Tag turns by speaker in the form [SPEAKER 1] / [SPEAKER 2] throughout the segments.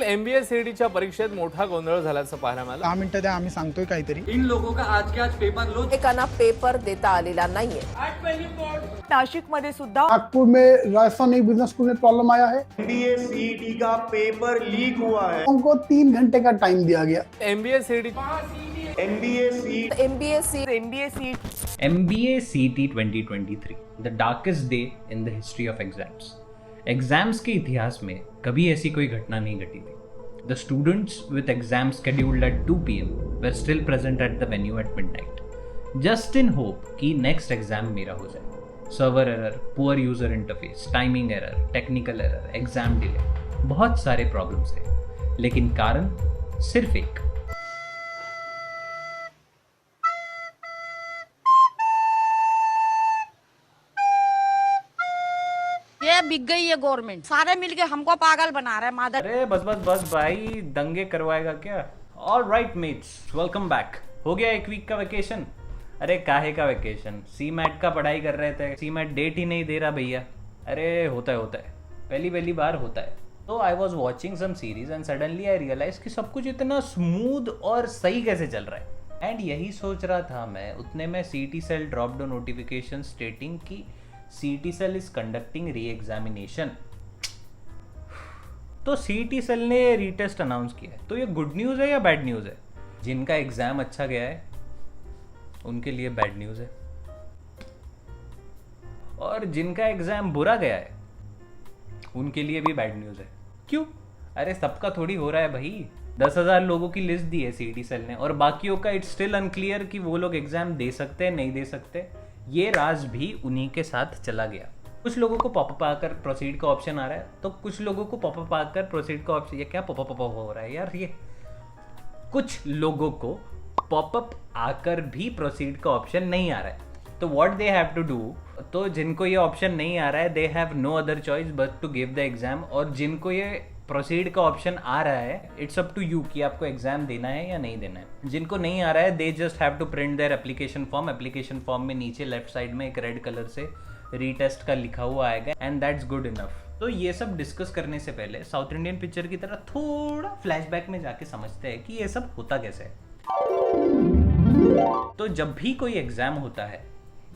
[SPEAKER 1] MBA सीईटीच्या परीक्षेत मोठा गोंधळ झाल्याचं पाहायला मिळालं.
[SPEAKER 2] 10 मिनिटं द्या, आम्ही सांगतोय काहीतरी.
[SPEAKER 3] इन लोगों का आज के आज पेपर लो.
[SPEAKER 4] एकांना पेपर देता आलेला नाहीये.
[SPEAKER 5] नाशिक मध्ये सुद्धा
[SPEAKER 2] नागपुर में राजस्थान एक बिजनेस स्कूल में प्रॉब्लम आया है.
[SPEAKER 6] एमबीए सीईटी का पेपर लीक हुआ है.
[SPEAKER 2] उनको 3 घंटे का टाइम दिया गया.
[SPEAKER 1] MBA CET
[SPEAKER 6] MBA CET
[SPEAKER 5] MBSC
[SPEAKER 7] MBA CT 2023 the darkest day in the history of exams. Exams के इतिहास में कभी ऐसी कोई घटना नहीं घटी थी. The students with exam scheduled at 2 PM were still present at the venue at midnight, just in hope कि नेक्स्ट एग्जाम मेरा हो जाए. Server error, poor user interface, timing error, technical error, exam delay, बहुत सारे problems थे, लेकिन कारण सिर्फ एक.
[SPEAKER 8] ये बिक गई है गवर्नमेंट, सारे मिलके हमको पागल बना रहे हैं मादर.
[SPEAKER 7] अरे बस बस बस भाई, दंगे करवाएगा क्या? Alright mates, welcome back. हो गया एक वीक का वेकेशन? अरे काहे का वेकेशन, सी मैट का पढ़ाई कर रहे थे. सी मैट डेट ही नहीं दे रहा भैया. अरे होता है पहली बार होता है. तो I was watching some series and suddenly I realise कि सब कुछ इतना स्मूथ और सही कैसे चल रहा है. एंड यही सोच रहा था मैं, उतने में CET cell dropped a notification stating कि CET cell is conducting re examination. तो सीटी सेल ने रीटेस्ट अनाउंस किया है. तो ये गुड न्यूज़ है या बैड न्यूज़ है? जिनका एग्जाम अच्छा गया है उनके लिए बैड न्यूज़ है, और जिनका एग्जाम बुरा गया है उनके लिए भी बैड न्यूज़ है. क्यों? अरे सबका थोड़ी हो रहा है भाई. 10,000 लोगों की लिस्ट दी है सीटी सेल ने, और बाकियों का इट्स स्टिल अनक्लियर कि वो लोग एग्जाम दे सकते हैं नहीं दे सकते. ये राज भी उन्हीं के साथ चला गया. कुछ लोगों को पॉपअप आकर प्रोसीड का ऑप्शन आ रहा है, तो कुछ लोगों को पॉपअप आकर प्रोसीड का ऑप्शन. ये क्या पॉपअप हो रहा है यार? ये कुछ लोगों को पॉपअप आकर भी प्रोसीड का ऑप्शन नहीं आ रहा है. तो what they have to do, तो जिनको ये ऑप्शन नहीं आ रहा है they have no other choice but to give the exam. और जिनको ये प्रोसीड का ऑप्शन आ रहा है, इट्स अप टू यू कि आपको एग्जाम देना है या नहीं देना है. जिनको नहीं आ रहा है they just have to print their application form. Application form में नीचे लेफ्ट साइड में एक रेड कलर से रीटेस्ट का लिखा हुआ आएगा, एंड दैट्स गुड इनफ. तो ये सब डिस्कस करने से पहले साउथ इंडियन पिक्चर की तरह थोड़ा फ्लैशबैक में जाके समझते हैं कि ये सब होता कैसे है. तो जब भी कोई एग्जाम होता है,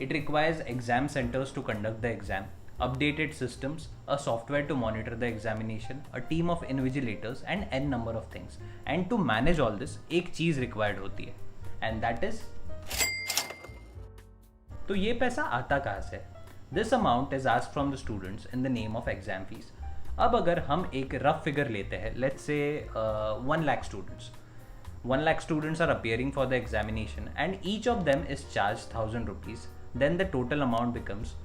[SPEAKER 7] it requires exam centres to conduct the exam, updated systems, a software to monitor the examination, a team of invigilators and n number of things. And to manage all this, एक चीज required होती है, and that is, तो ये पैसा आता कहाँ से? This amount is asked from the students in the name of exam fees. अब अगर हम एक रफ फिगर लेते हैं, let's say 1 lakh students. 1 lakh students are appearing for the examination and each of them is charged 1,000 rupees. Then the total amount becomes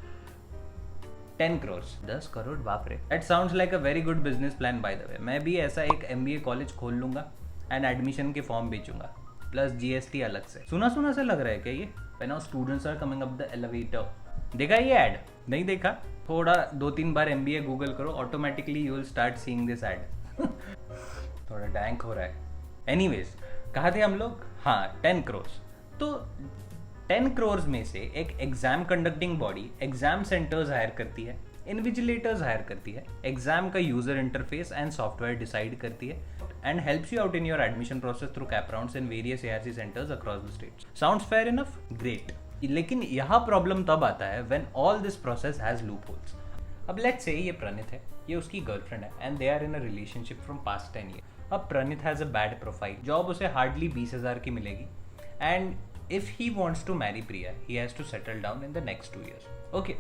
[SPEAKER 7] 10 crores. 10 crore, बाप रे. That sounds like a very good business plan by the way. मैं भी ऐसा एक MBA college खोल लूंगा and admission के form बेचूंगा, plus GST अलग से. सुना से लग रहा है क्या ये? When our students are coming up the elevator. देखा ये ऐड? नहीं देखा? थोड़ा 2-3 बार MBA गूगल करो, automatically you will start seeing this add. थोड़ा डैंक हो रहा है. एनीवेज, कहाँ थे हम लोग? हाँ, 10 crores. तो 10 crores में से एक exam conducting body exam centres hire करती है, इन्विजिलेटर्स हायर करती है, एग्जाम का user interface and software decide करती है, and helps you out in your admission process through CAP rounds in various ARC centres across the states. Sounds fair enough? Great. लेकिन यहाँ problem तब आता है when all this process has loopholes. अब let's say ये प्रणित है, ये उसकी गर्लफ्रेंड है, and they are in a relationship from past 10 years. अब Pranit has a bad profile, job उसे हार्डली 20,000 की मिलेगी, and if he wants to marry Priya, he has to settle down in the next 2 years. Okay.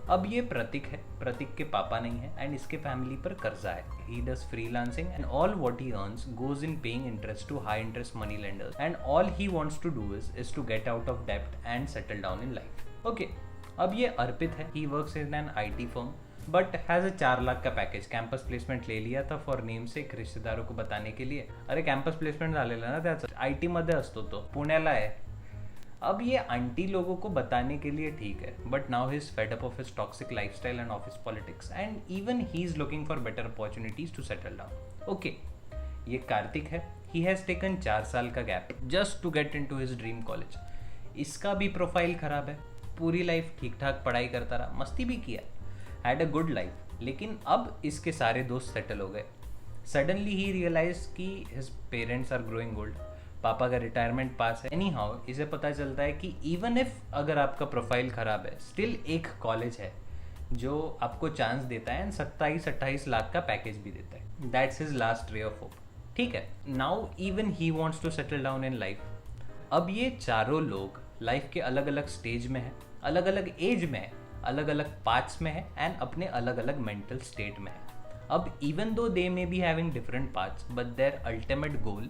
[SPEAKER 7] अब ये प्रतीक है, प्रतीक के पापा नहीं है, एंड इसके फैमिली पर कर्जा है. He does freelancing and all what he earns goes in paying interest to high interest money lenders, and all he wants to do is to get out of debt and settle down in life. Okay. अब ये अर्पित है, he works in an IT firm but has a 4 lakh का package. Campus placement ले लिया था for name से रिश्तेदारों को बताने के लिए. अरे कैंपस प्लेसमेंट झालेला ना त्याचं, IT मध्ये असतो तो, पुण्याला आहे. अब ये आंटी लोगों को बताने के लिए ठीक है, but now he is fed up of his toxic lifestyle and office politics, and even he is looking for better opportunities to settle down. Okay, ये कार्तिक है, ही हैज टेकन 4 साल का gap just to get into his dream college. इसका भी profile खराब है, पूरी life ठीक ठाक पढ़ाई करता रहा, मस्ती भी किया, हैड अ गुड लाइफ, लेकिन अब इसके सारे दोस्त सेटल हो गए. सडनली ही रियलाइज कि his parents are growing old, पापा का रिटायरमेंट पास है। एनी हाउ इसे पता चलता है कि इवन इफ अगर आपका प्रोफाइल खराब है, स्टिल एक कॉलेज है जो आपको चांस देता है एंड 27-28 लाख का पैकेज भी देता है। That's his last ray of hope. ठीक है, now even he wants to settle down in life. अब ये चारों लोग लाइफ के अलग अलग स्टेज में हैं, अलग अलग एज में है, अलग अलग पाथ्स में है एंड अपने अलग अलग मेंटल स्टेट में है। अब even though they may be having different paths but their ultimate goal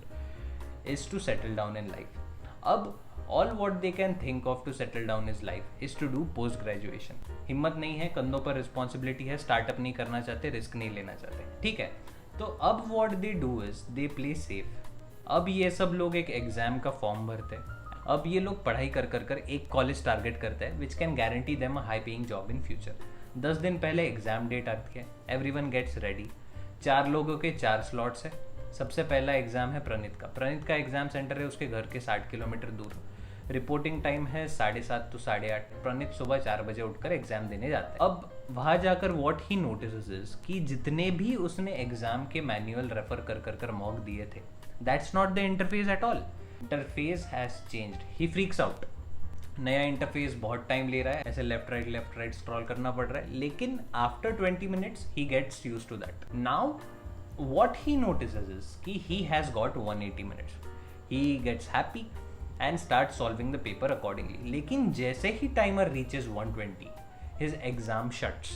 [SPEAKER 7] is to settle down in life. अब all what they can think of to settle down is life is to do post graduation. हिम्मत नहीं है, कंधों पर responsibility है, startup नहीं करना चाहते, रिस्क नहीं लेना चाहते। ठीक है, तो अब what they do is they play safe. अब ये सब लोग एक एग्जाम का फॉर्म भरते हैं। अब ये लोग पढ़ाई कर कर कर एक कॉलेज टारगेट करते हैं which can guarantee them a high paying job in future. 10 दिन पहले एग्जाम डेट आती है, एवरीवन गेट्स रेडी। 4 लोगों के 4 स्लॉट्स है। सबसे पहला एग्जाम है प्रणीत का। प्रणीत का एग्जाम सेंटर है उसके घर के 60 किलोमीटर दूर। रिपोर्टिंग टाइम है 7:30 to 8:30। प्रणीत सुबह 4 बजे उठकर एग्जाम देने जाता है। अब वहां जाकर व्हाट ही नोटिसेस इज कि जितने भी उसने एग्जाम के मैनुअल रेफर कर कर मॉक दिए थे, that's not the interface at all. Interface has changed. He freaks out. नया इंटरफेस बहुत टाइम ले रहा है, ऐसे लेफ्ट राइट स्क्रॉल करना पड़ रहा है, लेकिन after 20 minutes he gets used to that. Now what he notices is कि he has got 180 minutes. He gets happy and starts solving the paper accordingly. लेकिन जैसे ही timer reaches 120, his exam shuts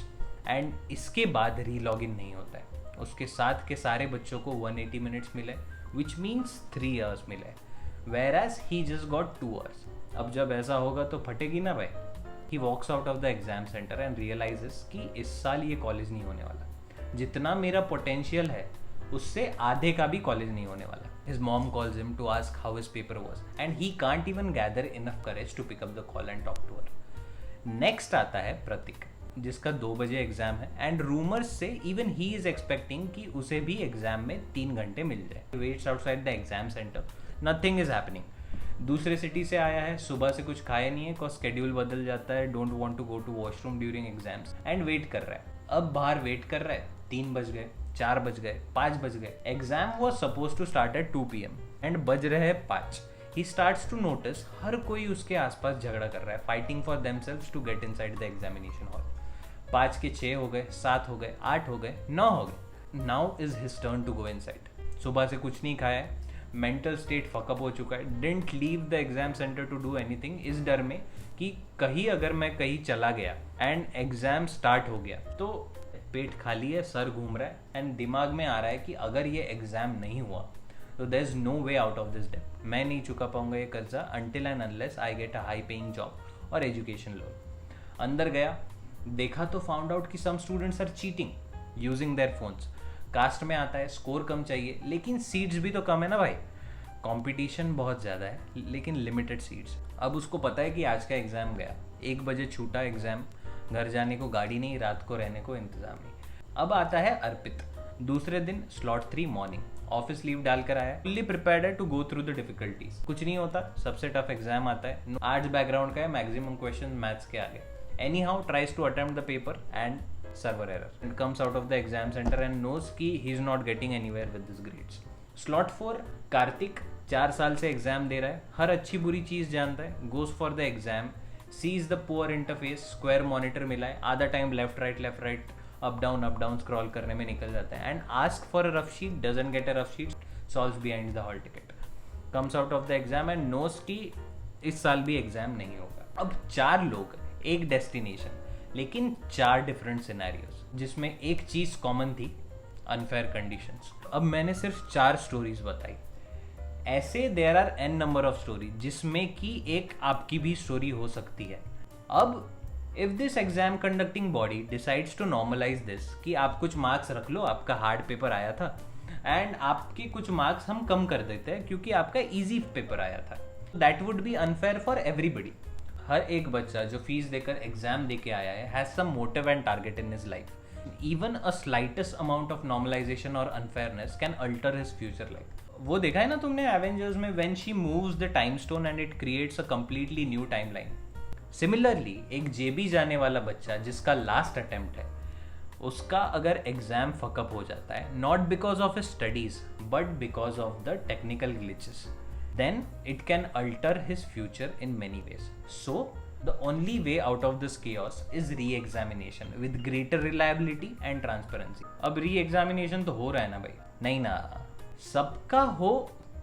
[SPEAKER 7] and इसके बाद re-login नहीं होता है। उसके साथ के सारे बच्चों को 180 minutes मिले, which means 3 hours मिले, whereas he just got 2 hours. अब जब ऐसा होगा तो फटेगी ना भाई। He walks out of the exam center and realizes कि इस साल ये कॉलेज नहीं होने वाला। जितना मेरा पोटेंशियल है उससे आधे का भी कॉलेज नहीं होने वाला। His mom calls him to ask how his paper was and he can't even gather enough courage to pick up the call and talk to her. Next आता है प्रतीक, जिसका 2 बजे एग्जाम है एंड रूमर्स से even he is expecting कि उसे भी exam में 3 घंटे मिल जाए। Waits outside the exam centre, nothing is happening. दूसरे सिटी से आया है, सुबह से कुछ खाया नहीं है, को स्केड्यूल बदल जाता है, don't want to go to washroom during exams and wait कर रहा है। अब बाहर वेट कर रहा है, 3 बज गए, 4 बज गए, 5 बज गए। Exam was suppose to start at 2 PM and बज रहे हैं 5। ही स्टार्ट्स टू नोटिस हर कोई उसके आसपास झगड़ा कर रहा है, fighting for themselves to get inside the examination hall. 5 के 6 हो गए, 7 हो गए, 8 हो गए, 9 हो गए। Now is his turn to go inside. सुबह से कुछ नहीं खाया है, मेंटल स्टेट फकअप हो चुका है, didn't leave the exam centre to do anything, इस डर में कि कहीं अगर मैं कहीं चला गया एंड एग्जाम स्टार्ट हो गया तो पेट खाली है, सर घूम रहा है एंड दिमाग में आ रहा है कि अगर ये एग्जाम नहीं हुआ तो there is no way out of this debt. मैं नहीं चुका पाऊंगा ये कर्जा until and unless I get a high paying job और एजुकेशन लोन। अंदर गया, देखा तो फाउंड आउट कि some students are cheating using their phones. कास्ट में आता है, स्कोर कम चाहिए, लेकिन सीट्स भी तो कम है ना भाई। कंपटीशन बहुत ज़्यादा है लेकिन लिमिटेड सीट्स। अब उसको पता है कि आज का एग्जाम गया, 1 बजे छूटा एग्जाम, घर जाने को गाड़ी नहीं, रात को रहने को इंतजाम नहीं। अब आता है अर्पित। दूसरे दिन स्लॉट 3 मॉर्निंग, ऑफिस लीव डालकर आया, फुल्ली प्रिपेयर्ड है to go through the difficulties. कुछ नहीं होता, सबसे टफ एग्जाम आता है, आर्ट्स बैकग्राउंड का है, मैक्सिमम क्वेश्चन मैथ्स के आगे। Anyhow tries to attempt the paper and server error and comes out of the exam centre and knows कि he is not getting anywhere with this grades. Slot 4 Kartik, 4 साल से exam दे रहा है, हर अच्छी बुरी चीज जानता है, goes for the exam, sees the poor interface, square monitor मिला है, आधा time left right up down scroll करने में निकल जाता है and ask for a rough sheet, doesn't get a rough sheet, solves behind the hall ticket, comes out of the exam and knows कि इस साल भी एग्जाम नहीं होगा। अब 4 लोग, एक डेस्टिनेशन, लेकिन 4 डिफरेंट सिनेरियोस, जिसमें एक चीज कॉमन थी, अनफेयर कंडीशंस। अब मैंने सिर्फ 4 स्टोरीज बताई, ऐसे there are n number of story जिसमें कि एक आपकी भी स्टोरी हो सकती है। अब if this exam conducting body decides to normalise this कि आप कुछ मार्क्स रख लो, आपका हार्ड पेपर आया था एंड आपके कुछ मार्क्स हम कम कर देते हैं क्योंकि आपका इजी पेपर आया था, that would be unfair for everybody. हर एक बच्चा जो फीस देकर एग्जाम देके आया है has some motive and target in his life. Even a slightest amount of normalization or unfairness can alter his future life. वो देखा है ना तुमने एवेंजर्स में, when she moves the time stone and it creates a completely new timeline. Similarly, एक जेबी जाने वाला बच्चा जिसका लास्ट अटेम्प्ट है, उसका अगर एग्जाम फकअप हो जाता है not because of his studies but because of the technical glitches, then it can alter his future in many ways. So the only way out of this chaos is re-examination with greater reliability and transparency. अब re-examination तो हो रहा है ना भाई? नहीं ना, सबका हो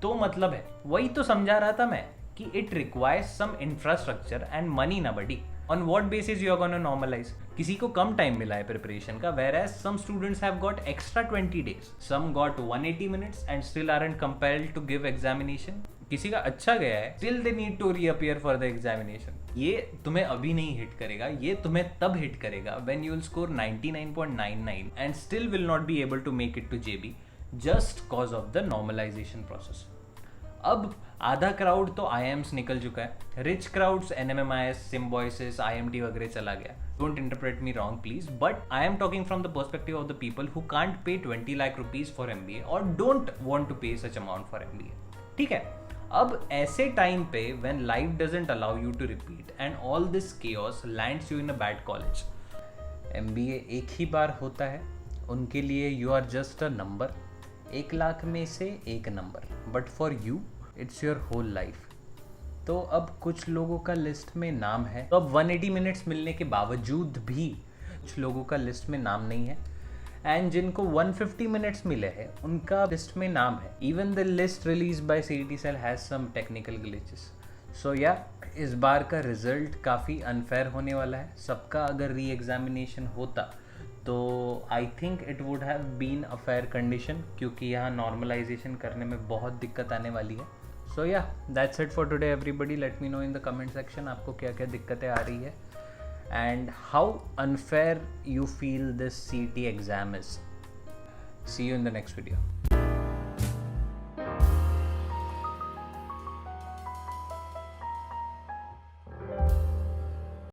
[SPEAKER 7] तो मतलब है, वही तो समझा रहा था मैं कि it requires some infrastructure and money ना buddy. On what basis you are going to normalize? किसी को कम टाइम मिला है प्रिपरेशन का, whereas some students have got extra 20 days. Some got 180 minutes and still aren't compelled to give examination. किसी का अच्छा गया है, still they need to reappear for the examination. ये तुम्हें अभी नहीं हिट करेगा, ये तुम्हें तब हिट करेगा when you will score 99.99 and still will not be able to make it to JB just cause of the normalization process. अब आधा क्राउड तो IIMs निकल चुका है, rich crowds NMMIS, Symbiosis, IMT वगैरह चला गया. Don't interpret me wrong please, but I am talking from the perspective of the people who can't pay 20 lakh rupees for MBA or don't want to pay such amount for MBA. ठीक है, अब ऐसे time पे when life doesn't allow you to repeat and all this chaos lands you in a bad college. MBA एक ही बार होता है, उनके लिए you are just a number, 1 lakh में से एक नंबर, but for you it's your whole life. तो अब कुछ लोगों का लिस्ट में नाम है, तो अब 180 मिनट्स मिलने के बावजूद भी कुछ लोगों का लिस्ट में नाम नहीं है, एंड जिनको 150 मिनट्स मिले हैं उनका लिस्ट में नाम है. Even the list release by CET cell has some technical glitches. So या इस बार का रिजल्ट काफ़ी अनफेयर होने वाला है. सबका अगर री एग्जामिनेशन होता तो I think it would have been a fair condition, क्योंकि यहाँ नॉर्मलाइजेशन करने में बहुत दिक्कत आने वाली है. So yeah that's it for today everybody. Let me know in the comment section आपको क्या क्या दिक्कतें आ रही है and how unfair you feel this CET exam is. See you in the next video.